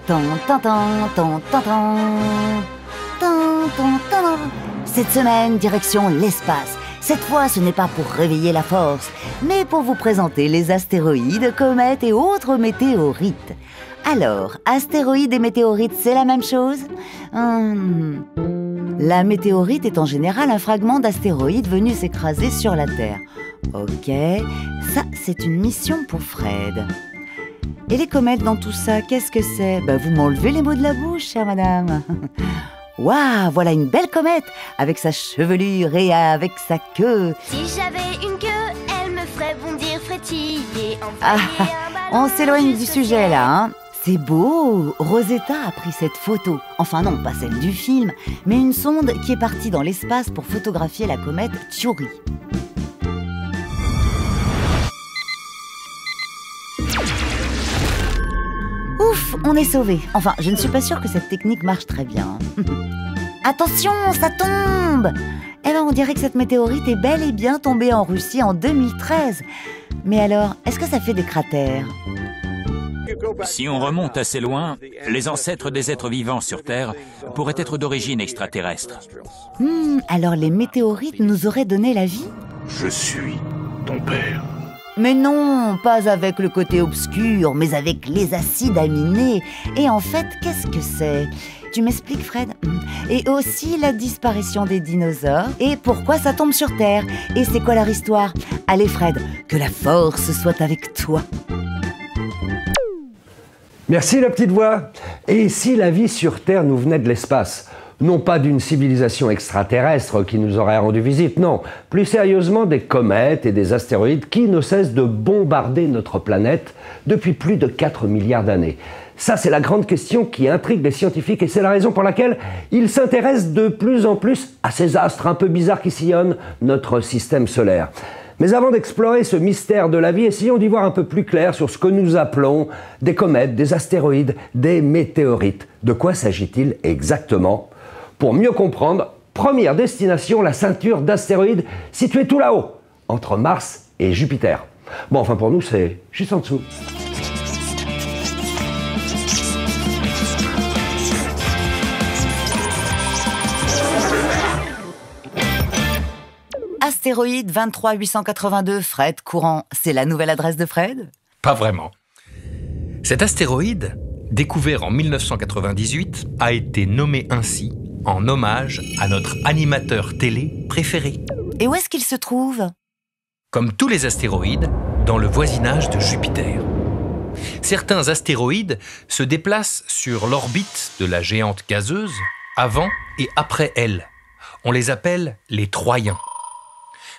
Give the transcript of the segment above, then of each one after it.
tan, tan, tan, tan, tan, tan. Tan, tan, tan, tan. Cette semaine, direction l'espace. Cette fois, ce n'est pas pour réveiller la force, mais pour vous présenter les astéroïdes, comètes et autres météorites. Alors, astéroïdes et météorites, c'est la même chose? La météorite est en général un fragment d'astéroïde venu s'écraser sur la Terre. Ok, ça, c'est une mission pour Fred. Et les comètes dans tout ça, qu'est-ce que c'est? Vous m'enlevez les mots de la bouche, chère madame. Waouh, voilà une belle comète, avec sa chevelure et avec sa queue. Si j'avais une queue, elle me ferait bondir, frétiller, envoyer un ballon. On s'éloigne du sujet là, hein. C'est beau. Rosetta a pris cette photo. Enfin non, pas celle du film, mais une sonde qui est partie dans l'espace pour photographier la comète Chury. Ouf, on est sauvés. Enfin, je ne suis pas sûre que cette technique marche très bien. Attention, ça tombe! On dirait que cette météorite est bel et bien tombée en Russie en 2013. Mais alors, est-ce que ça fait des cratères? Si on remonte assez loin, les ancêtres des êtres vivants sur Terre pourraient être d'origine extraterrestre. Alors les météorites nous auraient donné la vie? Je suis ton père. Mais non, pas avec le côté obscur, mais avec les acides aminés. Et en fait, qu'est-ce que c'est? Tu m'expliques, Fred? Et aussi la disparition des dinosaures. Et pourquoi ça tombe sur Terre? Et c'est quoi leur histoire? Allez, Fred, que la force soit avec toi. Merci la petite voix. Et si la vie sur Terre nous venait de l'espace? Non pas d'une civilisation extraterrestre qui nous aurait rendu visite, non. Plus sérieusement, des comètes et des astéroïdes qui ne cessent de bombarder notre planète depuis plus de 4 milliards d'années. Ça, c'est la grande question qui intrigue les scientifiques et c'est la raison pour laquelle ils s'intéressent de plus en plus à ces astres un peu bizarres qui sillonnent notre système solaire. Mais avant d'explorer ce mystère de la vie, essayons d'y voir un peu plus clair sur ce que nous appelons des comètes, des astéroïdes, des météorites. De quoi s'agit-il exactement? Pour mieux comprendre, première destination, la ceinture d'astéroïdes située tout là-haut, entre Mars et Jupiter. Bon, enfin pour nous, c'est juste en dessous. Astéroïde 23882, Fred Courant, c'est la nouvelle adresse de Fred? Pas vraiment. Cet astéroïde, découvert en 1998, a été nommé ainsi en hommage à notre animateur télé préféré. Et où est-ce qu'il se trouve? Comme tous les astéroïdes, dans le voisinage de Jupiter. Certains astéroïdes se déplacent sur l'orbite de la géante gazeuse avant et après elle. On les appelle les Troyens.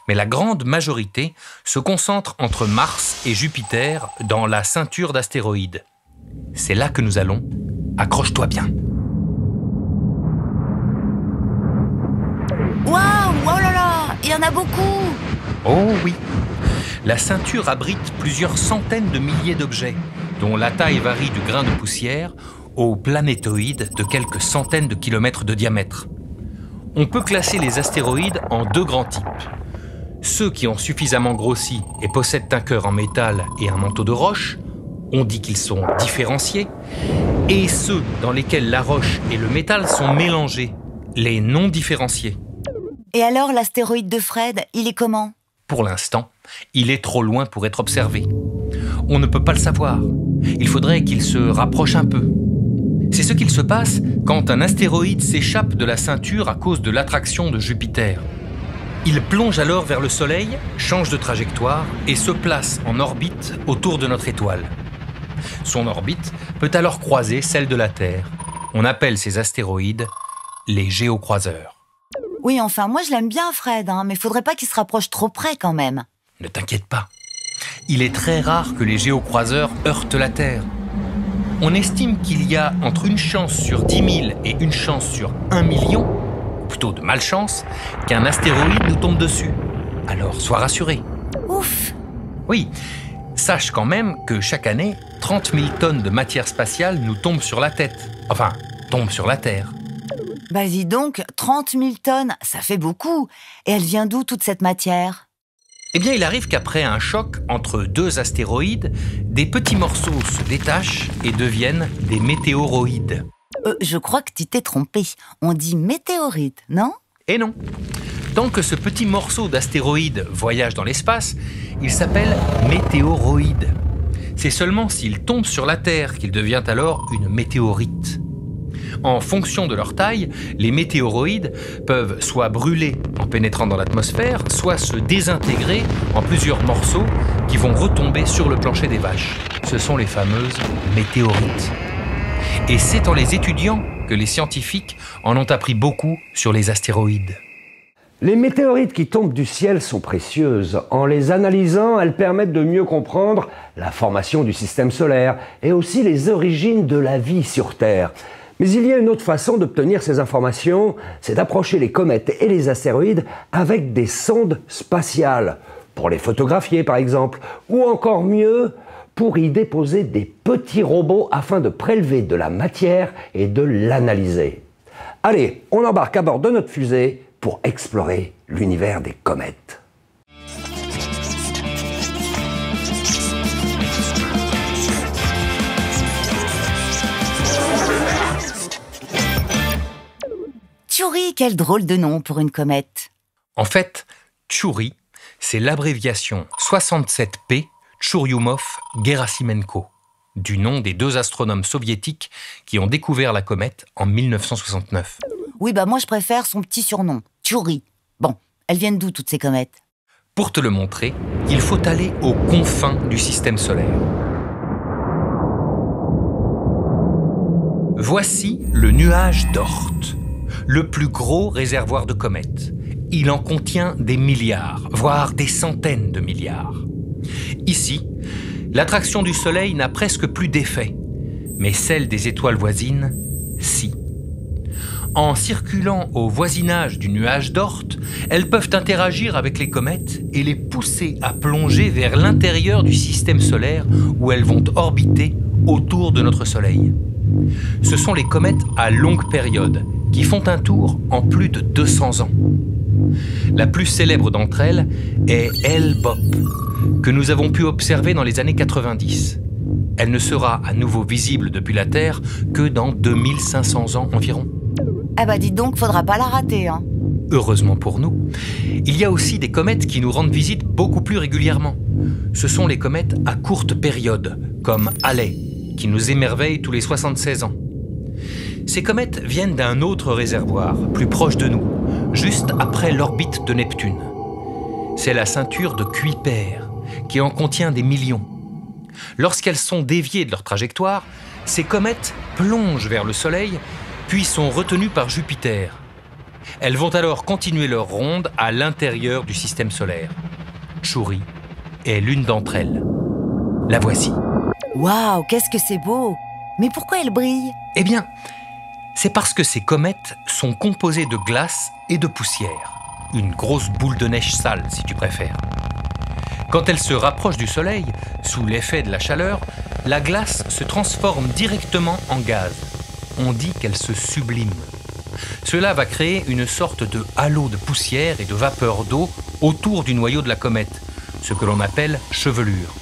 Mais la grande majorité se concentre entre Mars et Jupiter dans la ceinture d'astéroïdes. C'est là que nous allons. Accroche-toi bien. Waouh, oh là là, il y en a beaucoup! Oh oui! La ceinture abrite plusieurs centaines de milliers d'objets, dont la taille varie du grain de poussière aux planétoïdes de quelques centaines de kilomètres de diamètre. On peut classer les astéroïdes en deux grands types. Ceux qui ont suffisamment grossi et possèdent un cœur en métal et un manteau de roche, on dit qu'ils sont différenciés, et ceux dans lesquels la roche et le métal sont mélangés, les non différenciés. Et alors l'astéroïde de Fred, il est comment? Pour l'instant, il est trop loin pour être observé. On ne peut pas le savoir. Il faudrait qu'il se rapproche un peu. C'est ce qu'il se passe quand un astéroïde s'échappe de la ceinture à cause de l'attraction de Jupiter. Il plonge alors vers le Soleil, change de trajectoire et se place en orbite autour de notre étoile. Son orbite peut alors croiser celle de la Terre. On appelle ces astéroïdes les géocroiseurs. Oui, enfin, moi je l'aime bien Fred, mais faudrait pas qu'il se rapproche trop près quand même. Ne t'inquiète pas. Il est très rare que les géocroiseurs heurtent la Terre. On estime qu'il y a entre une chance sur 10 000 et une chance sur 1 million, plutôt de malchance, qu'un astéroïde nous tombe dessus. Alors sois rassuré. Ouf! Oui, sache quand même que chaque année, 30 000 tonnes de matière spatiale nous tombent sur la tête. Enfin, tombent sur la Terre. Dis donc, 30 000 tonnes, ça fait beaucoup. Et elle vient d'où toute cette matière? Eh bien, il arrive qu'après un choc entre deux astéroïdes, des petits morceaux se détachent et deviennent des météoroïdes. Je crois que tu t'es trompé. On dit météorite, non? Et non. Tant que ce petit morceau d'astéroïde voyage dans l'espace, il s'appelle météoroïde. C'est seulement s'il tombe sur la Terre qu'il devient alors une météorite. En fonction de leur taille, les météoroïdes peuvent soit brûler en pénétrant dans l'atmosphère, soit se désintégrer en plusieurs morceaux qui vont retomber sur le plancher des vaches. Ce sont les fameuses météorites. Et c'est en les étudiant que les scientifiques en ont appris beaucoup sur les astéroïdes. Les météorites qui tombent du ciel sont précieuses. En les analysant, elles permettent de mieux comprendre la formation du système solaire et aussi les origines de la vie sur Terre. Mais il y a une autre façon d'obtenir ces informations, c'est d'approcher les comètes et les astéroïdes avec des sondes spatiales, pour les photographier par exemple, ou encore mieux, pour y déposer des petits robots afin de prélever de la matière et de l'analyser. Allez, on embarque à bord de notre fusée pour explorer l'univers des comètes. Tchouri, quel drôle de nom pour une comète. En fait, Tchouri, c'est l'abréviation 67P Tchourioumov-Gerasimenko, du nom des deux astronomes soviétiques qui ont découvert la comète en 1969. Oui, moi je préfère son petit surnom, Tchouri. Bon, elles viennent d'où toutes ces comètes? Pour te le montrer, il faut aller aux confins du système solaire. Voici le nuage d'Oort, le plus gros réservoir de comètes. Il en contient des milliards, voire des centaines de milliards. Ici, l'attraction du Soleil n'a presque plus d'effet, mais celle des étoiles voisines, si. En circulant au voisinage du nuage d'Oort, elles peuvent interagir avec les comètes et les pousser à plonger vers l'intérieur du système solaire où elles vont orbiter autour de notre Soleil. Ce sont les comètes à longue période qui font un tour en plus de 200 ans. La plus célèbre d'entre elles est Hale-Bopp, que nous avons pu observer dans les années 90. Elle ne sera à nouveau visible depuis la Terre que dans 2500 ans environ. Dites donc, faudra pas la rater, hein. Heureusement pour nous, il y a aussi des comètes qui nous rendent visite beaucoup plus régulièrement. Ce sont les comètes à courte période, comme Halley, qui nous émerveille tous les 76 ans. Ces comètes viennent d'un autre réservoir, plus proche de nous, juste après l'orbite de Neptune. C'est la ceinture de Kuiper, qui en contient des millions. Lorsqu'elles sont déviées de leur trajectoire, ces comètes plongent vers le Soleil, puis sont retenues par Jupiter. Elles vont alors continuer leur ronde à l'intérieur du système solaire. Tchouri est l'une d'entre elles. La voici. Waouh, qu'est-ce que c'est beau! Mais pourquoi elle brille? Eh bien, c'est parce que ces comètes sont composées de glace et de poussière. Une grosse boule de neige sale, si tu préfères. Quand elles se rapprochent du Soleil, sous l'effet de la chaleur, la glace se transforme directement en gaz. On dit qu'elle se sublime. Cela va créer une sorte de halo de poussière et de vapeur d'eau autour du noyau de la comète, ce que l'on appelle chevelure.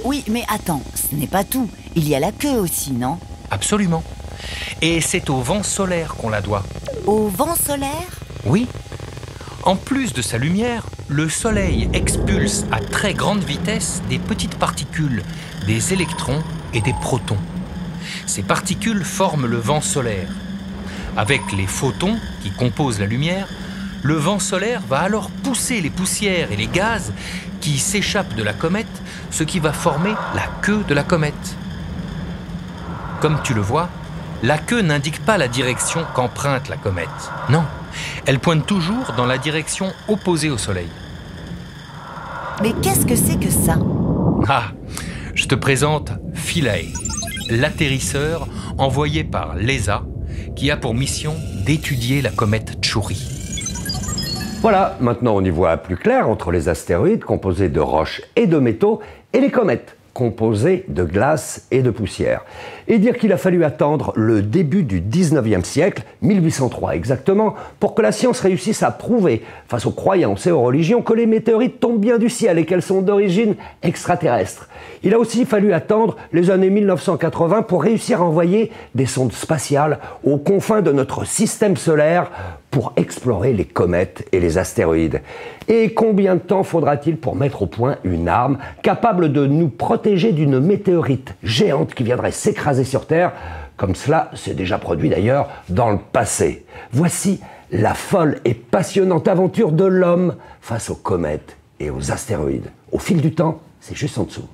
Oui, mais attends, ce n'est pas tout. Il y a la queue aussi, non? Absolument. Et c'est au vent solaire qu'on la doit. Au vent solaire? Oui. En plus de sa lumière, le Soleil expulse à très grande vitesse des petites particules, des électrons et des protons. Ces particules forment le vent solaire. Avec les photons qui composent la lumière, le vent solaire va alors pousser les poussières et les gaz qui s'échappent de la comète, ce qui va former la queue de la comète. Comme tu le vois, la queue n'indique pas la direction qu'emprunte la comète. Non, elle pointe toujours dans la direction opposée au Soleil. Mais qu'est-ce que c'est que ça? Ah, je te présente Philae, l'atterrisseur envoyé par l'ESA qui a pour mission d'étudier la comète Tchouri. Voilà, maintenant on y voit plus clair entre les astéroïdes composés de roches et de métaux et les comètes composée de glace et de poussière. Et dire qu'il a fallu attendre le début du 19e siècle, 1803 exactement, pour que la science réussisse à prouver, face aux croyances et aux religions, que les météorites tombent bien du ciel et qu'elles sont d'origine extraterrestre. Il a aussi fallu attendre les années 1980 pour réussir à envoyer des sondes spatiales aux confins de notre système solaire pour explorer les comètes et les astéroïdes. Et combien de temps faudra-t-il pour mettre au point une arme capable de nous protéger d'une météorite géante qui viendrait s'écraser sur Terre, comme cela s'est déjà produit d'ailleurs dans le passé? Voici la folle et passionnante aventure de l'homme face aux comètes et aux astéroïdes. Au fil du temps, c'est juste en dessous.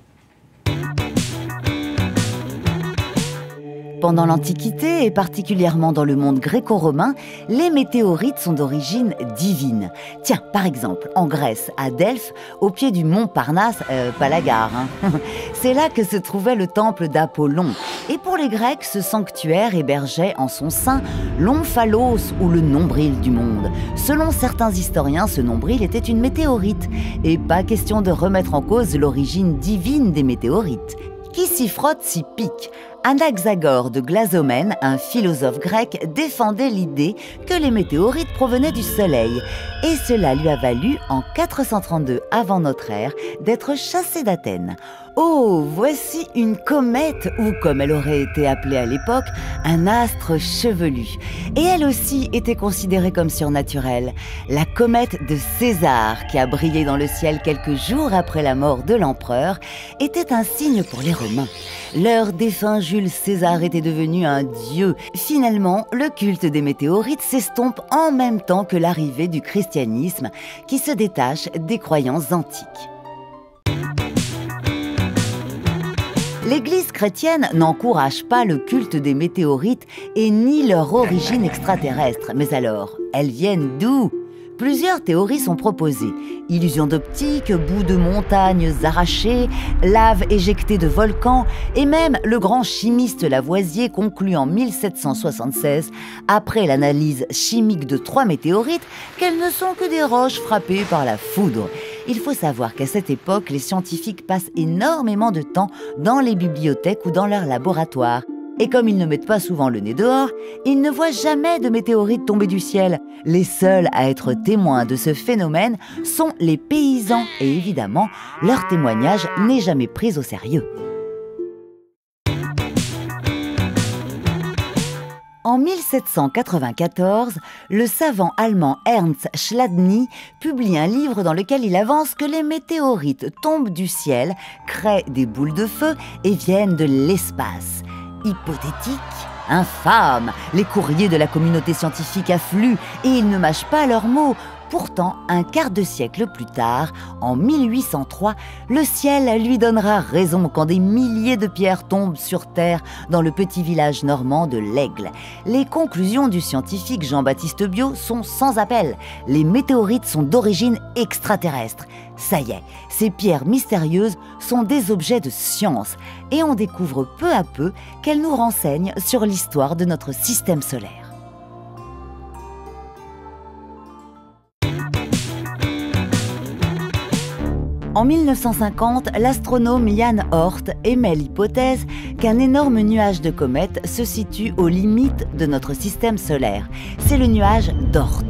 Pendant l'Antiquité, et particulièrement dans le monde gréco-romain, les météorites sont d'origine divine. Tiens, par exemple, en Grèce, à Delphes, au pied du mont Parnasse, pas la gare, hein. C'est là que se trouvait le temple d'Apollon. Et pour les Grecs, ce sanctuaire hébergeait en son sein l'omphalos, ou le nombril du monde. Selon certains historiens, ce nombril était une météorite. Et pas question de remettre en cause l'origine divine des météorites. Qui s'y frotte s'y pique. Anaxagore de Glazomène, un philosophe grec, défendait l'idée que les météorites provenaient du Soleil. Et cela lui a valu, en 432 avant notre ère, d'être chassé d'Athènes. Oh, voici une comète, ou comme elle aurait été appelée à l'époque, un astre chevelu. Et elle aussi était considérée comme surnaturelle. La comète de César, qui a brillé dans le ciel quelques jours après la mort de l'empereur, était un signe pour les Romains. Leur défunt Jules César était devenu un dieu. Finalement, le culte des météorites s'estompe en même temps que l'arrivée du christianisme, qui se détache des croyances antiques. L'Église chrétienne n'encourage pas le culte des météorites et nie leur origine extraterrestre. Mais alors, elles viennent d'où ? Plusieurs théories sont proposées. Illusions d'optique, bouts de montagnes arrachées, lave éjectée de volcans, et même le grand chimiste Lavoisier conclut en 1776, après l'analyse chimique de 3 météorites, qu'elles ne sont que des roches frappées par la foudre. Il faut savoir qu'à cette époque, les scientifiques passent énormément de temps dans les bibliothèques ou dans leurs laboratoires. Et comme ils ne mettent pas souvent le nez dehors, ils ne voient jamais de météorites tomber du ciel. Les seuls à être témoins de ce phénomène sont les paysans. Et évidemment, leur témoignage n'est jamais pris au sérieux. En 1794, le savant allemand Ernst Chladni publie un livre dans lequel il avance que les météorites tombent du ciel, créent des boules de feu et viennent de l'espace. Hypothétique, infâme, les courriers de la communauté scientifique affluent et ils ne mâchent pas leurs mots. Pourtant, un quart de siècle plus tard, en 1803, le ciel lui donnera raison quand des milliers de pierres tombent sur Terre dans le petit village normand de l'Aigle. Les conclusions du scientifique Jean-Baptiste Biot sont sans appel. Les météorites sont d'origine extraterrestre. Ça y est, ces pierres mystérieuses sont des objets de science et on découvre peu à peu qu'elles nous renseignent sur l'histoire de notre système solaire. En 1950, l'astronome Jan Oort émet l'hypothèse qu'un énorme nuage de comètes se situe aux limites de notre système solaire. C'est le nuage d'Oort.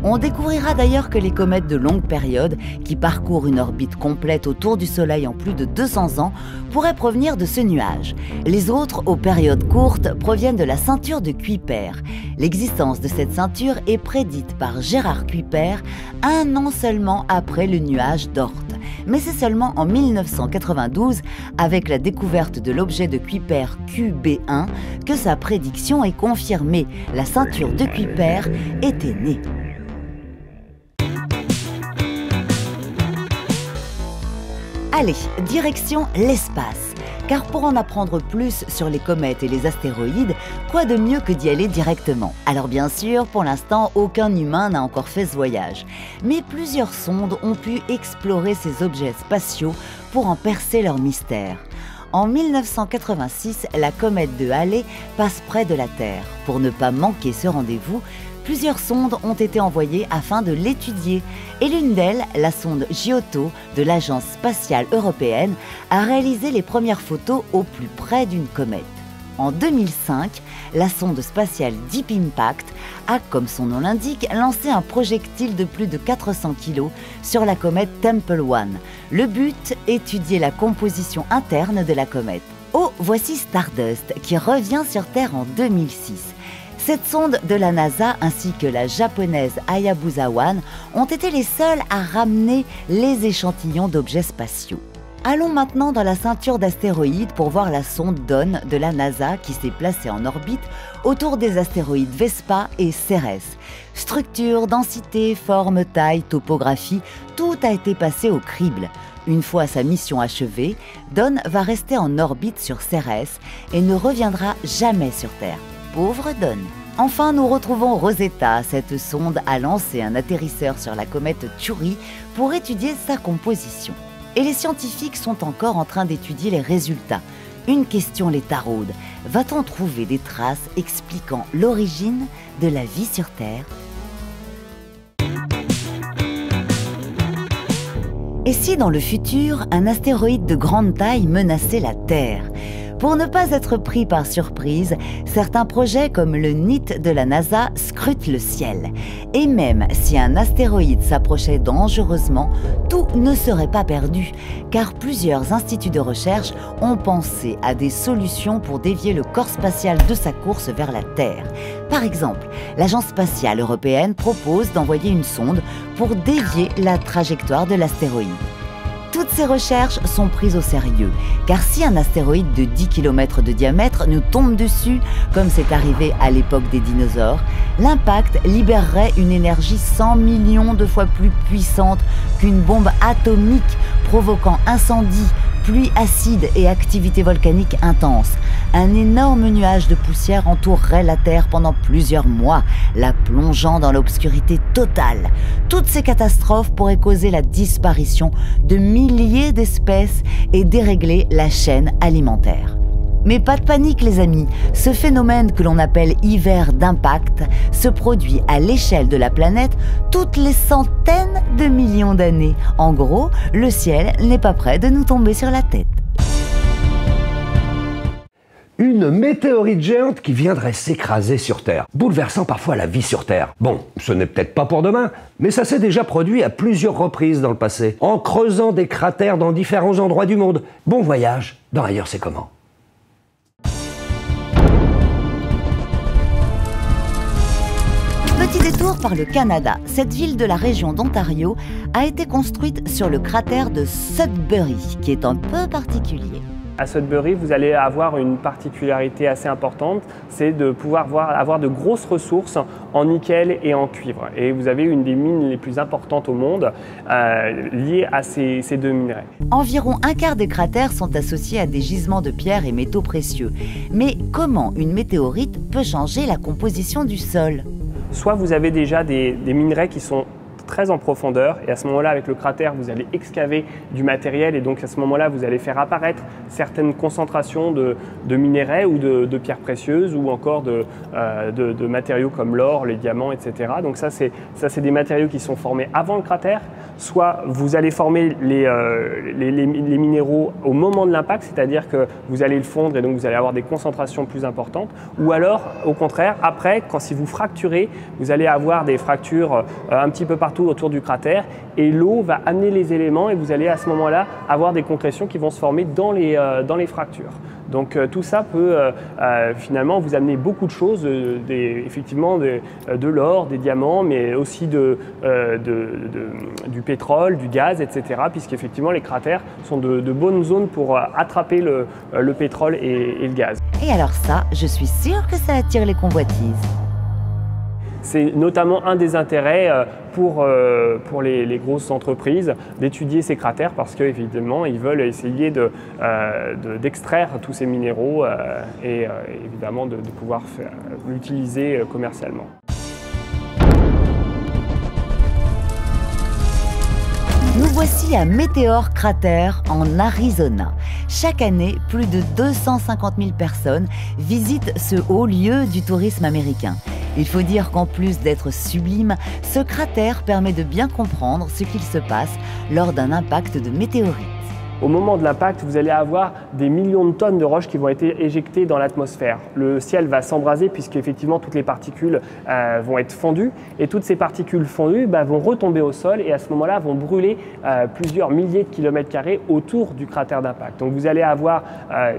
On découvrira d'ailleurs que les comètes de longue période, qui parcourent une orbite complète autour du Soleil en plus de 200 ans, pourraient provenir de ce nuage. Les autres, aux périodes courtes, proviennent de la ceinture de Kuiper. L'existence de cette ceinture est prédite par Gérard Kuiper 1 an seulement après le nuage d'Oort. Mais c'est seulement en 1992, avec la découverte de l'objet de Kuiper QB1, que sa prédiction est confirmée. La ceinture de Kuiper était née. Allez, direction l'espace. Car pour en apprendre plus sur les comètes et les astéroïdes, quoi de mieux que d'y aller directement? Alors bien sûr, pour l'instant, aucun humain n'a encore fait ce voyage. Mais plusieurs sondes ont pu explorer ces objets spatiaux pour en percer leur mystère. En 1986, la comète de Halley passe près de la Terre. Pour ne pas manquer ce rendez-vous, plusieurs sondes ont été envoyées afin de l'étudier. Et l'une d'elles, la sonde Giotto de l'Agence spatiale européenne, a réalisé les premières photos au plus près d'une comète. En 2005, la sonde spatiale Deep Impact a, comme son nom l'indique, lancé un projectile de plus de 400 kg sur la comète Tempel 1. Le but, étudier la composition interne de la comète. Oh, voici Stardust, qui revient sur Terre en 2006. Cette sonde de la NASA ainsi que la japonaise Hayabusa 1 ont été les seules à ramener les échantillons d'objets spatiaux. Allons maintenant dans la ceinture d'astéroïdes pour voir la sonde Dawn de la NASA qui s'est placée en orbite autour des astéroïdes Vespa et Cérès. Structure, densité, forme, taille, topographie, tout a été passé au crible. Une fois sa mission achevée, Dawn va rester en orbite sur Cérès et ne reviendra jamais sur Terre. Pauvre Dawn. Enfin, nous retrouvons Rosetta. Cette sonde a lancé un atterrisseur sur la comète Chury pour étudier sa composition. Et les scientifiques sont encore en train d'étudier les résultats. Une question les taraude. Va-t-on trouver des traces expliquant l'origine de la vie sur Terre ? Et si dans le futur, un astéroïde de grande taille menaçait la Terre ? Pour ne pas être pris par surprise, certains projets comme le NIT de la NASA scrutent le ciel. Et même si un astéroïde s'approchait dangereusement, tout ne serait pas perdu, car plusieurs instituts de recherche ont pensé à des solutions pour dévier le corps spatial de sa course vers la Terre. Par exemple, l'Agence spatiale européenne propose d'envoyer une sonde pour dévier la trajectoire de l'astéroïde. Toutes ces recherches sont prises au sérieux, car si un astéroïde de 10 km de diamètre nous tombe dessus, comme c'est arrivé à l'époque des dinosaures, l'impact libérerait une énergie 100 millions de fois plus puissante qu'une bombe atomique, provoquant incendie, pluie acide et activité volcanique intense. Un énorme nuage de poussière entourerait la Terre pendant plusieurs mois, la plongeant dans l'obscurité totale. Toutes ces catastrophes pourraient causer la disparition de milliers d'espèces et dérégler la chaîne alimentaire. Mais pas de panique les amis, ce phénomène que l'on appelle hiver d'impact se produit à l'échelle de la planète toutes les centaines de millions d'années. En gros, le ciel n'est pas prêt de nous tomber sur la tête. Une météorite géante qui viendrait s'écraser sur Terre, bouleversant parfois la vie sur Terre. Bon, ce n'est peut-être pas pour demain, mais ça s'est déjà produit à plusieurs reprises dans le passé, en creusant des cratères dans différents endroits du monde. Bon voyage dans Ailleurs c'est comment. Petit détour par le Canada. Cette ville de la région d'Ontario a été construite sur le cratère de Sudbury, qui est un peu particulier. À Sudbury, vous allez avoir une particularité assez importante, c'est de pouvoir avoir de grosses ressources en nickel et en cuivre. Et vous avez une des mines les plus importantes au monde liées à ces deux minerais. Environ un quart des cratères sont associés à des gisements de pierres et métaux précieux. Mais comment une météorite peut changer la composition du sol ? Soit vous avez déjà des minerais qui sont très en profondeur et à ce moment-là avec le cratère vous allez excaver du matériel et donc à ce moment-là vous allez faire apparaître certaines concentrations de minerais ou de pierres précieuses ou encore de matériaux comme l'or, les diamants, etc. Donc ça c'est des matériaux qui sont formés avant le cratère. Soit vous allez former les minéraux au moment de l'impact, c'est-à-dire que vous allez le fondre et donc vous allez avoir des concentrations plus importantes. Ou alors, au contraire, après, si vous fracturez, vous allez avoir des fractures un petit peu partout autour du cratère et l'eau va amener les éléments et vous allez à ce moment-là avoir des concrétions qui vont se former dans les fractures. Donc tout ça peut finalement vous amener beaucoup de choses, effectivement de l'or, des diamants, mais aussi du pétrole, du gaz, etc. Puisqu'effectivement les cratères sont de bonnes zones pour attraper le pétrole et le gaz. Et alors ça, je suis sûre que ça attire les convoitises. C'est notamment un des intérêts pour les grosses entreprises d'étudier ces cratères parce qu'évidemment, ils veulent essayer d'extraire tous ces minéraux et évidemment de pouvoir l'utiliser commercialement. Nous voici à Meteor Crater en Arizona. Chaque année, plus de 250 000 personnes visitent ce haut lieu du tourisme américain. Il faut dire qu'en plus d'être sublime, ce cratère permet de bien comprendre ce qu'il se passe lors d'un impact de météorite. Au moment de l'impact, vous allez avoir des millions de tonnes de roches qui vont être éjectées dans l'atmosphère. Le ciel va s'embraser puisqu'effectivement toutes les particules vont être fondues et toutes ces particules fondues vont retomber au sol et à ce moment-là vont brûler plusieurs milliers de kilomètres carrés autour du cratère d'impact. Donc vous allez avoir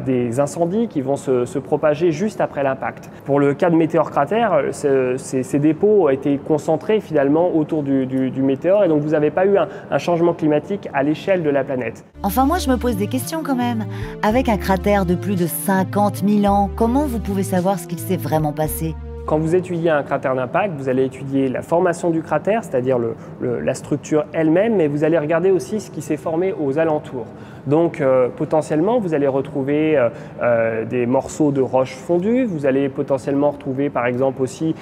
des incendies qui vont se propager juste après l'impact. Pour le cas de météore-cratère, ces dépôts ont été concentrés finalement autour du météore et donc vous n'avez pas eu un changement climatique à l'échelle de la planète. Enfin, moi, je me pose des questions quand même. Avec un cratère de plus de 50 000 ans, comment vous pouvez savoir ce qu'il s'est vraiment passé ? Quand vous étudiez un cratère d'impact, vous allez étudier la formation du cratère, c'est-à-dire la structure elle-même, mais vous allez regarder aussi ce qui s'est formé aux alentours. Donc potentiellement, vous allez retrouver des morceaux de roches fondues, vous allez potentiellement retrouver par exemple aussi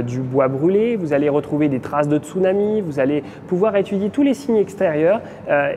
du bois brûlé, vous allez retrouver des traces de tsunami, vous allez pouvoir étudier tous les signes extérieurs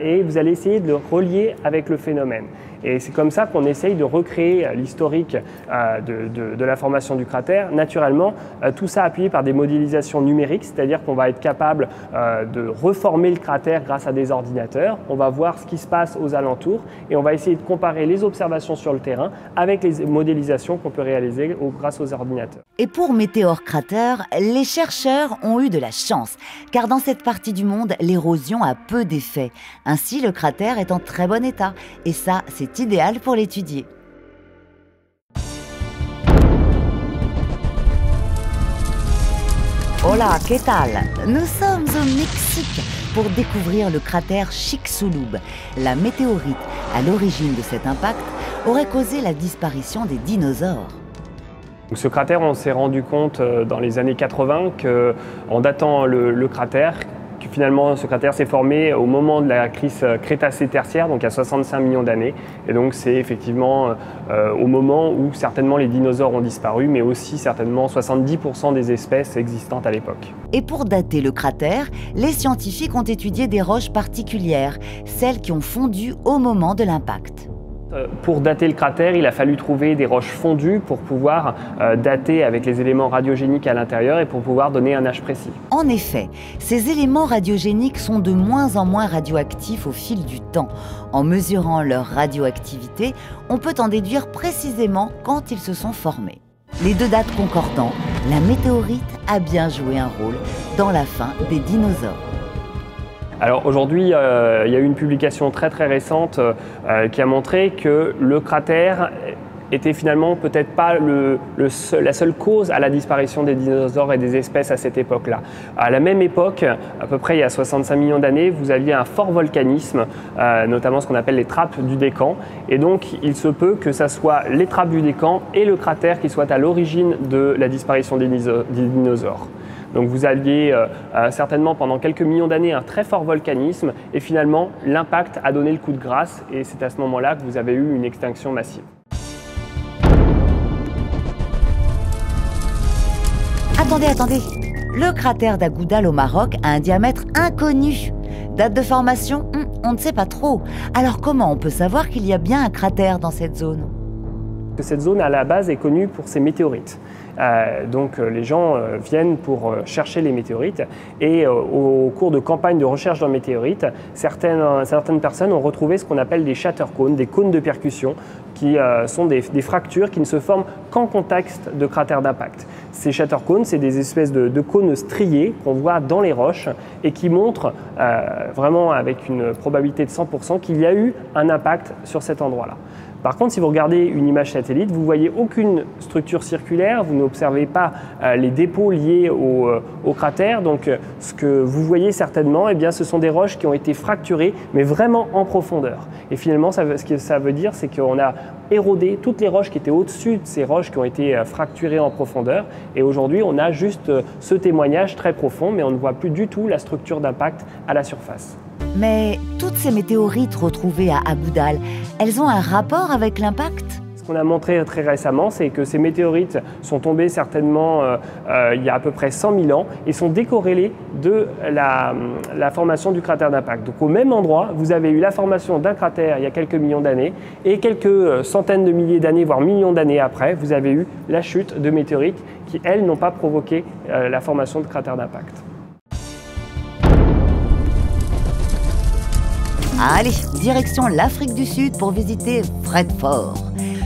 et vous allez essayer de le relier avec le phénomène. Et c'est comme ça qu'on essaye de recréer l'historique de la formation du cratère. Naturellement, tout ça appuyé par des modélisations numériques, c'est-à-dire qu'on va être capable de reformer le cratère grâce à des ordinateurs. On va voir ce qui se passe aux alentours et on va essayer de comparer les observations sur le terrain avec les modélisations qu'on peut réaliser grâce aux ordinateurs. Et pour Météore-Cratère, les chercheurs ont eu de la chance, car dans cette partie du monde, l'érosion a peu d'effet. Ainsi, le cratère est en très bon état, et ça, c'est idéal pour l'étudier. Hola, ¿qué tal? Nous sommes au Mexique pour découvrir le cratère Chicxulub. La météorite à l'origine de cet impact aurait causé la disparition des dinosaures. Donc ce cratère, on s'est rendu compte dans les années 80 qu'en datant le cratère, que finalement ce cratère s'est formé au moment de la crise Crétacé-Tertiaire, donc il y a 65 millions d'années. Et donc c'est effectivement au moment où certainement les dinosaures ont disparu, mais aussi certainement 70% des espèces existantes à l'époque. Et pour dater le cratère, les scientifiques ont étudié des roches particulières, celles qui ont fondu au moment de l'impact. Pour dater le cratère, il a fallu trouver des roches fondues pour pouvoir dater avec les éléments radiogéniques à l'intérieur et pour pouvoir donner un âge précis. En effet, ces éléments radiogéniques sont de moins en moins radioactifs au fil du temps. En mesurant leur radioactivité, on peut en déduire précisément quand ils se sont formés. Les deux dates concordant, la météorite a bien joué un rôle dans la fin des dinosaures. Alors aujourd'hui, il y a eu une publication très récente qui a montré que le cratère était finalement peut-être pas la seule cause à la disparition des dinosaures et des espèces à cette époque-là. À la même époque, à peu près il y a 65 millions d'années, vous aviez un fort volcanisme, notamment ce qu'on appelle les trappes du Décan. Et donc il se peut que ça soit les trappes du Décan et le cratère qui soient à l'origine de la disparition des dinosaures. Donc vous aviez certainement pendant quelques millions d'années un très fort volcanisme et finalement l'impact a donné le coup de grâce et c'est à ce moment-là que vous avez eu une extinction massive. Attendez, le cratère d'Agoudal au Maroc a un diamètre inconnu. Date de formation, on ne sait pas trop. Alors comment on peut savoir qu'il y a bien un cratère dans cette zone ? Cette zone à la base est connue pour ses météorites. Donc les gens viennent pour chercher les météorites et au cours de campagnes de recherche dans météorites, certaines personnes ont retrouvé ce qu'on appelle des shatter cones, des cônes de percussion qui sont des fractures qui ne se forment qu'en contexte de cratères d'impact. Ces shatter cones, c'est des espèces de cônes striés qu'on voit dans les roches et qui montrent vraiment avec une probabilité de 100% qu'il y a eu un impact sur cet endroit-là. Par contre, si vous regardez une image satellite, vous ne voyez aucune structure circulaire, vous n'observez pas les dépôts liés au cratère. Donc, ce que vous voyez certainement, eh bien, ce sont des roches qui ont été fracturées, mais vraiment en profondeur. Et finalement, ce que ça veut dire, c'est qu'on a érodé toutes les roches qui étaient au-dessus de ces roches qui ont été fracturées en profondeur. Et aujourd'hui, on a juste ce témoignage très profond, mais on ne voit plus du tout la structure d'impact à la surface. Mais toutes ces météorites retrouvées à Agoudal, elles ont un rapport avec l'impact ? Ce qu'on a montré très récemment, c'est que ces météorites sont tombées certainement il y a à peu près 100 000 ans et sont décorrélées de la formation du cratère d'impact. Donc au même endroit, vous avez eu la formation d'un cratère il y a quelques millions d'années et quelques centaines de milliers d'années, voire millions d'années après, vous avez eu la chute de météorites qui, elles, n'ont pas provoqué la formation de cratères d'impact. Allez, direction l'Afrique du Sud pour visiter Fred Ford.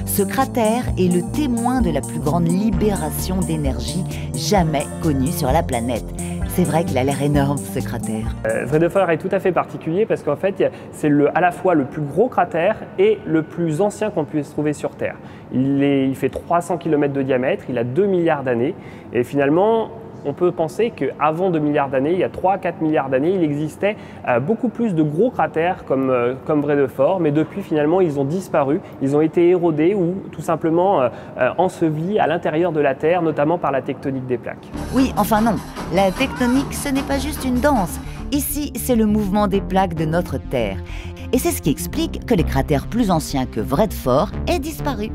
Ce cratère est le témoin de la plus grande libération d'énergie jamais connue sur la planète. C'est vrai qu'il a l'air énorme, ce cratère. Fred Ford est tout à fait particulier parce qu'en fait, c'est à la fois le plus gros cratère et le plus ancien qu'on puisse trouver sur Terre. Il fait 300 km de diamètre, il a 2 milliards d'années et finalement, on peut penser qu'avant 2 milliards d'années, il y a 3-4 milliards d'années, il existait beaucoup plus de gros cratères comme Fred Ford, mais depuis finalement ils ont disparu, ils ont été érodés ou tout simplement ensevelis à l'intérieur de la Terre, notamment par la tectonique des plaques. Oui, enfin non, la tectonique ce n'est pas juste une danse, ici c'est le mouvement des plaques de notre Terre. Et c'est ce qui explique que les cratères plus anciens que Fred Ford aient disparu.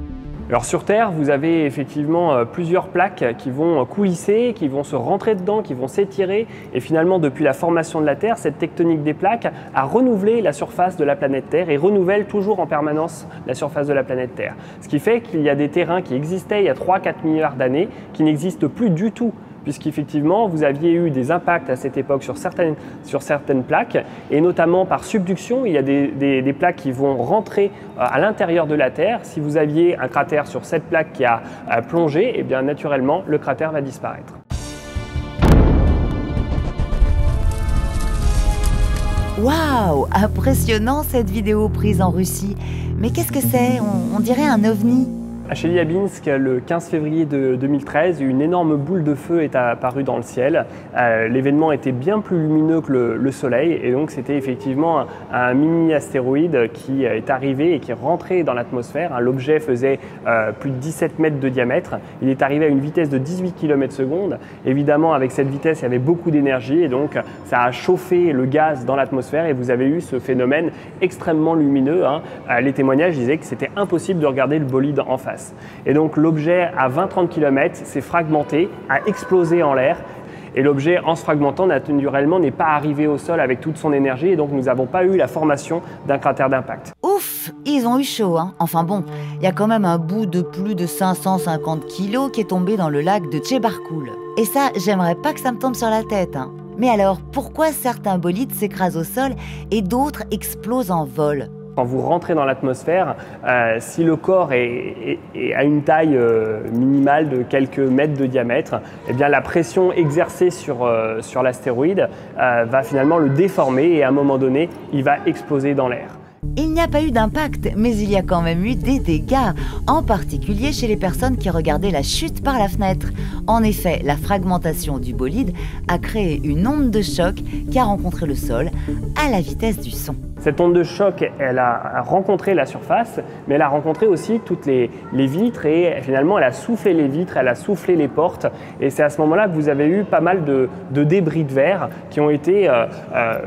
Alors sur Terre, vous avez effectivement plusieurs plaques qui vont coulisser, qui vont se rentrer dedans, qui vont s'étirer. Et finalement, depuis la formation de la Terre, cette tectonique des plaques a renouvelé la surface de la planète Terre et renouvelle toujours en permanence la surface de la planète Terre. Ce qui fait qu'il y a des terrains qui existaient il y a 3-4 milliards d'années qui n'existent plus du tout, puisqu'effectivement, vous aviez eu des impacts à cette époque sur certaines plaques, et notamment par subduction, il y a des plaques qui vont rentrer à l'intérieur de la Terre. Si vous aviez un cratère sur cette plaque qui a plongé, eh bien naturellement, le cratère va disparaître. Waouh, impressionnant cette vidéo prise en Russie. Mais qu'est-ce que c'est? On dirait un ovni. À Chelyabinsk, le 15 février 2013, une énorme boule de feu est apparue dans le ciel. L'événement était bien plus lumineux que le Soleil et donc c'était effectivement un mini-astéroïde qui est arrivé et qui est rentré dans l'atmosphère. L'objet faisait plus de 17 mètres de diamètre. Il est arrivé à une vitesse de 18 km/s. Évidemment, avec cette vitesse, il y avait beaucoup d'énergie et donc ça a chauffé le gaz dans l'atmosphère et vous avez eu ce phénomène extrêmement lumineux. Les témoignages disaient que c'était impossible de regarder le bolide en face. Et donc l'objet à 20-30 km s'est fragmenté, a explosé en l'air et l'objet en se fragmentant naturellement n'est pas arrivé au sol avec toute son énergie et donc nous n'avons pas eu la formation d'un cratère d'impact. Ouf, ils ont eu chaud, hein. Enfin bon, il y a quand même un bout de plus de 550 kilos qui est tombé dans le lac de Tchebarkoul. Et ça, j'aimerais pas que ça me tombe sur la tête, hein. Mais alors, pourquoi certains bolides s'écrasent au sol et d'autres explosent en vol ? Quand vous rentrez dans l'atmosphère, si le corps est à une taille minimale de quelques mètres de diamètre, eh bien la pression exercée sur l'astéroïde va finalement le déformer et à un moment donné, il va exploser dans l'air. Il n'y a pas eu d'impact, mais il y a quand même eu des dégâts, en particulier chez les personnes qui regardaient la chute par la fenêtre. En effet, la fragmentation du bolide a créé une onde de choc qui a rencontré le sol à la vitesse du son. Cette onde de choc, elle a rencontré la surface, mais elle a rencontré aussi toutes les vitres et finalement elle a soufflé les vitres, elle a soufflé les portes. Et c'est à ce moment-là que vous avez eu pas mal de débris de verre qui ont été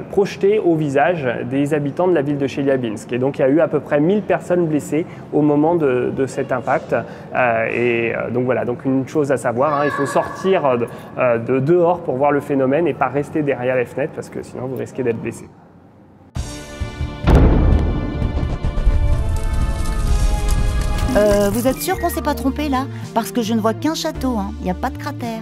projetés au visage des habitants de la ville de Chelyabinsk. Et donc il y a eu à peu près 1000 personnes blessées au moment de cet impact. Donc voilà, donc une chose à savoir, il faut sortir de dehors pour voir le phénomène et pas rester derrière les fenêtres parce que sinon vous risquez d'être blessé. Vous êtes sûr qu'on s'est pas trompé là? Parce que je ne vois qu'un château, il n'y a pas de cratère.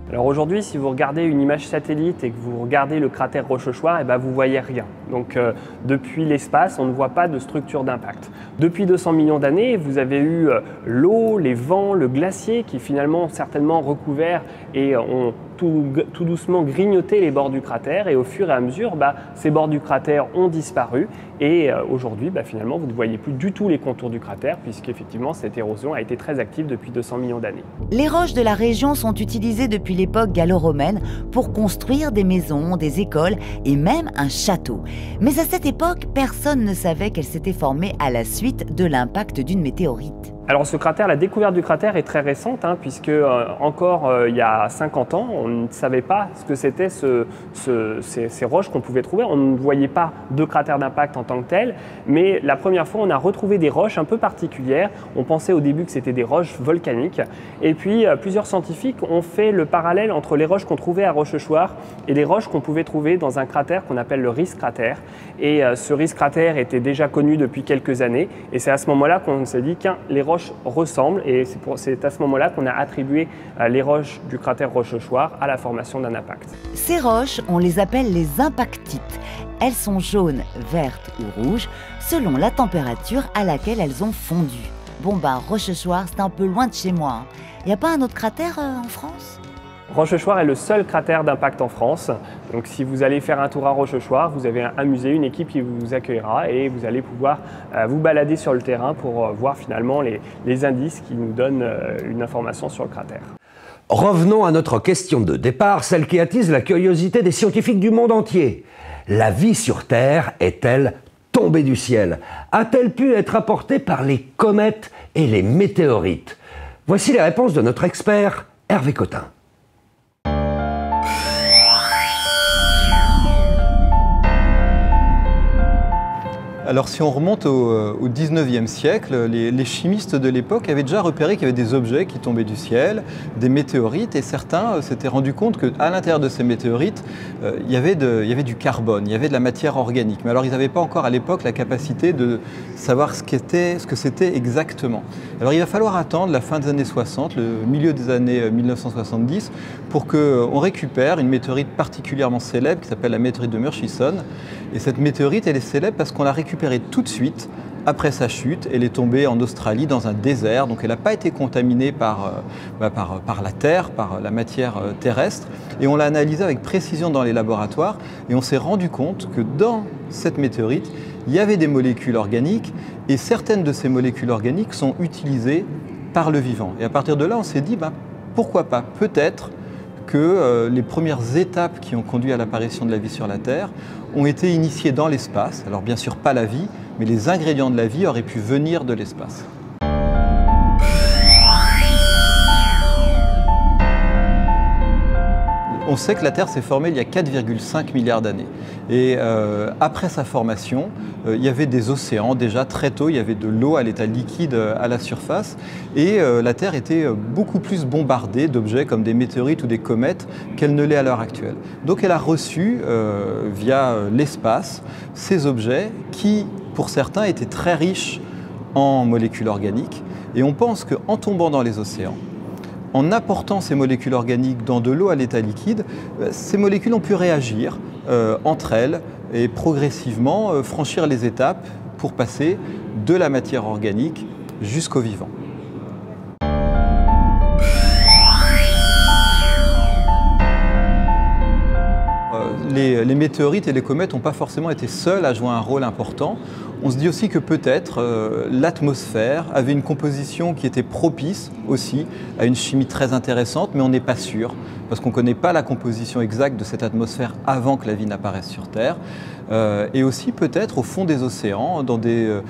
Alors aujourd'hui, si vous regardez une image satellite et que vous regardez le cratère Rochechouart, vous voyez rien. Donc depuis l'espace, on ne voit pas de structure d'impact. Depuis 200 millions d'années, vous avez eu l'eau, les vents, le glacier qui finalement ont certainement recouvert et ont tout doucement grignoté les bords du cratère et au fur et à mesure, ces bords du cratère ont disparu et aujourd'hui, finalement, vous ne voyez plus du tout les contours du cratère puisqu'effectivement, cette érosion a été très active depuis 200 millions d'années. Les roches de la région sont utilisées depuis l'époque gallo-romaine pour construire des maisons, des écoles et même un château. Mais à cette époque, personne ne savait qu'elles s'étaient formées à la suite de l'impact d'une météorite. Alors ce cratère, la découverte du cratère est très récente, puisque encore il y a 50 ans, on ne savait pas ce que c'était ces roches qu'on pouvait trouver. On ne voyait pas de cratère d'impact en tant que tel, mais la première fois on a retrouvé des roches un peu particulières. On pensait au début que c'était des roches volcaniques, et puis plusieurs scientifiques ont fait le parallèle entre les roches qu'on trouvait à Rochechouart et les roches qu'on pouvait trouver dans un cratère qu'on appelle le Riss cratère. Et ce Riss cratère était déjà connu depuis quelques années, et c'est à ce moment-là qu'on s'est dit qu'un les roches ressemblent, et c'est à ce moment-là qu'on a attribué les roches du cratère Rochechouart à la formation d'un impact. Ces roches, on les appelle les impactites. Elles sont jaunes, vertes ou rouges, selon la température à laquelle elles ont fondu. Bon Rochechouart, c'est un peu loin de chez moi. Il n'y a pas un autre cratère en France ? Rochechouart est le seul cratère d'impact en France. Donc si vous allez faire un tour à Rochechouart, vous avez un musée, une équipe qui vous accueillera et vous allez pouvoir vous balader sur le terrain pour voir finalement les indices qui nous donnent une information sur le cratère. Revenons à notre question de départ, celle qui attise la curiosité des scientifiques du monde entier. La vie sur Terre est-elle tombée du ciel? A-t-elle pu être apportée par les comètes et les météorites? Voici les réponses de notre expert Hervé Cotin. Alors si on remonte au 19e siècle, les chimistes de l'époque avaient déjà repéré qu'il y avait des objets qui tombaient du ciel, des météorites, et certains s'étaient rendus compte qu'à l'intérieur de ces météorites, il y avait du carbone, il y avait de la matière organique. Mais alors ils n'avaient pas encore à l'époque la capacité de savoir ce que c'était exactement. Alors il va falloir attendre la fin des années 60, le milieu des années 1970, pour qu'on récupère une météorite particulièrement célèbre qui s'appelle la météorite de Murchison. Et cette météorite, elle est célèbre parce qu'on l'a récupérée tout de suite après sa chute. Elle est tombée en Australie dans un désert, donc elle n'a pas été contaminée par la terre, par la matière terrestre. Et on l'a analysée avec précision dans les laboratoires et on s'est rendu compte que dans cette météorite, il y avait des molécules organiques et certaines de ces molécules organiques sont utilisées par le vivant. Et à partir de là, on s'est dit, pourquoi pas, peut-être que les premières étapes qui ont conduit à l'apparition de la vie sur la Terre ont été initiées dans l'espace. Alors bien sûr pas la vie, mais les ingrédients de la vie auraient pu venir de l'espace. On sait que la Terre s'est formée il y a 4,5 milliards d'années. Et après sa formation, il y avait des océans. Déjà très tôt, il y avait de l'eau à l'état liquide à la surface. Et la Terre était beaucoup plus bombardée d'objets comme des météorites ou des comètes qu'elle ne l'est à l'heure actuelle. Donc elle a reçu, via l'espace, ces objets qui, pour certains, étaient très riches en molécules organiques. Et on pense qu'en tombant dans les océans, en apportant ces molécules organiques dans de l'eau à l'état liquide, ces molécules ont pu réagir entre elles et progressivement franchir les étapes pour passer de la matière organique jusqu'au vivant. Les météorites et les comètes n'ont pas forcément été seuls à jouer un rôle important. On se dit aussi que peut-être l'atmosphère avait une composition qui était propice aussi à une chimie très intéressante, mais on n'est pas sûr, parce qu'on ne connaît pas la composition exacte de cette atmosphère avant que la vie n'apparaisse sur Terre. Et aussi peut-être au fond des océans, dans des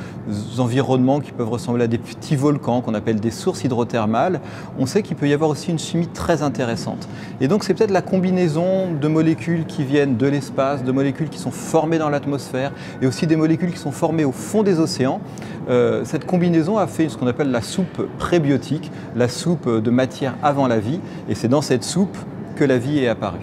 environnements qui peuvent ressembler à des petits volcans qu'on appelle des sources hydrothermales, on sait qu'il peut y avoir aussi une chimie très intéressante. Et donc c'est peut-être la combinaison de molécules qui viennent de l'espace, de molécules qui sont formées dans l'atmosphère, et aussi des molécules qui sont formées au fond des océans. Cette combinaison a fait ce qu'on appelle la soupe prébiotique, la soupe de matière avant la vie, et c'est dans cette soupe que la vie est apparue.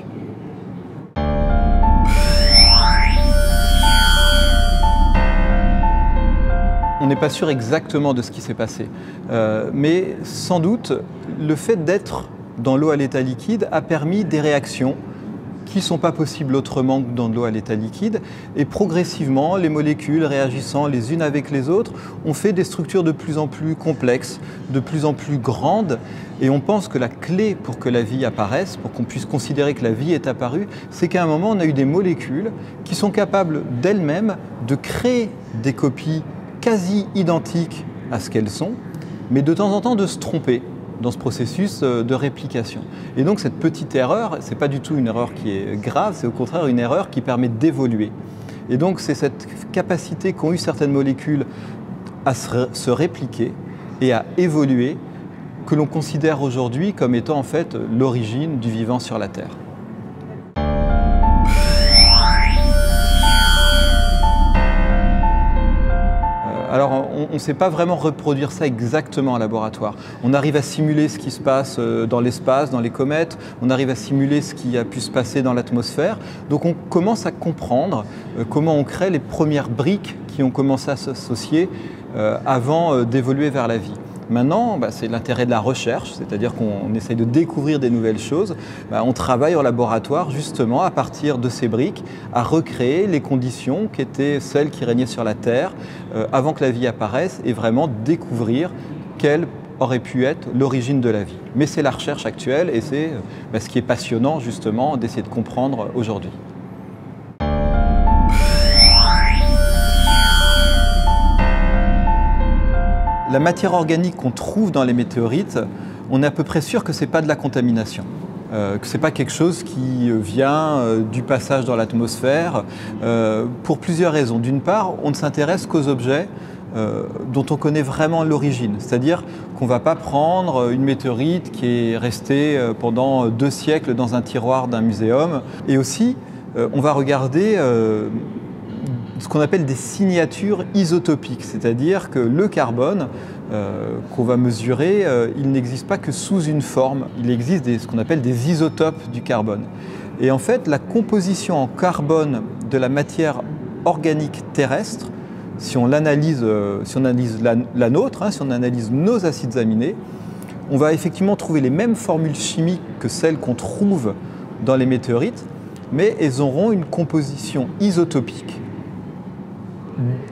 On n'est pas sûr exactement de ce qui s'est passé, mais sans doute le fait d'être dans l'eau à l'état liquide a permis des réactions qui ne sont pas possibles autrement que dans de l'eau à l'état liquide, et progressivement les molécules réagissant les unes avec les autres ont fait des structures de plus en plus complexes, de plus en plus grandes, et on pense que la clé pour que la vie apparaisse, pour qu'on puisse considérer que la vie est apparue, c'est qu'à un moment on a eu des molécules qui sont capables d'elles-mêmes de créer des copies quasi identiques à ce qu'elles sont, mais de temps en temps de se tromper dans ce processus de réplication. Et donc cette petite erreur, ce n'est pas du tout une erreur qui est grave, c'est au contraire une erreur qui permet d'évoluer. Et donc c'est cette capacité qu'ont eu certaines molécules à se répliquer et a évolué, que l'on considère aujourd'hui comme étant en fait l'origine du vivant sur la Terre. Alors, on ne sait pas vraiment reproduire ça exactement en laboratoire. On arrive à simuler ce qui se passe dans l'espace, dans les comètes, on arrive à simuler ce qui a pu se passer dans l'atmosphère. Donc on commence à comprendre comment on crée les premières briques qui ont commencé à s'associer avant d'évoluer vers la vie. Maintenant, c'est l'intérêt de la recherche, c'est-à-dire qu'on essaye de découvrir des nouvelles choses. On travaille au laboratoire justement à partir de ces briques à recréer les conditions qui étaient celles qui régnaient sur la Terre avant que la vie apparaisse et vraiment découvrir quelle aurait pu être l'origine de la vie. Mais c'est la recherche actuelle et c'est ce qui est passionnant justement d'essayer de comprendre aujourd'hui. La matière organique qu'on trouve dans les météorites, on est à peu près sûr que ce n'est pas de la contamination, que ce n'est pas quelque chose qui vient du passage dans l'atmosphère, pour plusieurs raisons. D'une part, on ne s'intéresse qu'aux objets dont on connaît vraiment l'origine, c'est-à-dire qu'on ne va pas prendre une météorite qui est restée pendant 2 siècles dans un tiroir d'un muséum. Et aussi, on va regarder ce qu'on appelle des signatures isotopiques, c'est-à-dire que le carbone qu'on va mesurer, il n'existe pas que sous une forme, il existe ce qu'on appelle des isotopes du carbone. Et en fait, la composition en carbone de la matière organique terrestre, si on analyse la nôtre, si on analyse nos acides aminés, on va effectivement trouver les mêmes formules chimiques que celles qu'on trouve dans les météorites, mais elles auront une composition isotopique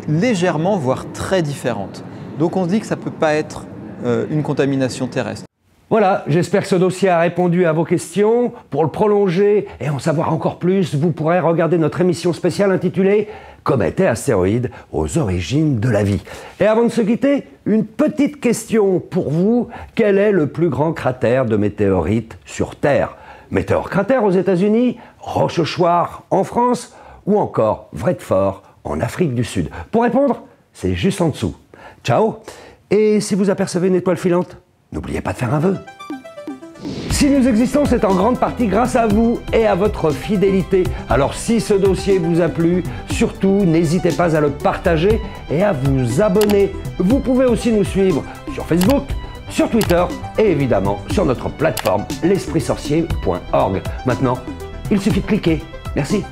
légèrement, voire très différente. Donc on se dit que ça ne peut pas être une contamination terrestre. Voilà, j'espère que ce dossier a répondu à vos questions. Pour le prolonger et en savoir encore plus, vous pourrez regarder notre émission spéciale intitulée « Comètes et astéroïdes aux origines de la vie ». Et avant de se quitter, une petite question pour vous. Quel est le plus grand cratère de météorites sur Terre? Météor-cratère aux États-Unis, Rochechouart en France ou encore Vredefort en Afrique du Sud? Pour répondre, c'est juste en dessous. Ciao! Et si vous apercevez une étoile filante, n'oubliez pas de faire un vœu. Si nous existons, c'est en grande partie grâce à vous et à votre fidélité. Alors si ce dossier vous a plu, surtout n'hésitez pas à le partager et à vous abonner. Vous pouvez aussi nous suivre sur Facebook, sur Twitter et évidemment sur notre plateforme l'espritsorcier.org. Maintenant, il suffit de cliquer. Merci.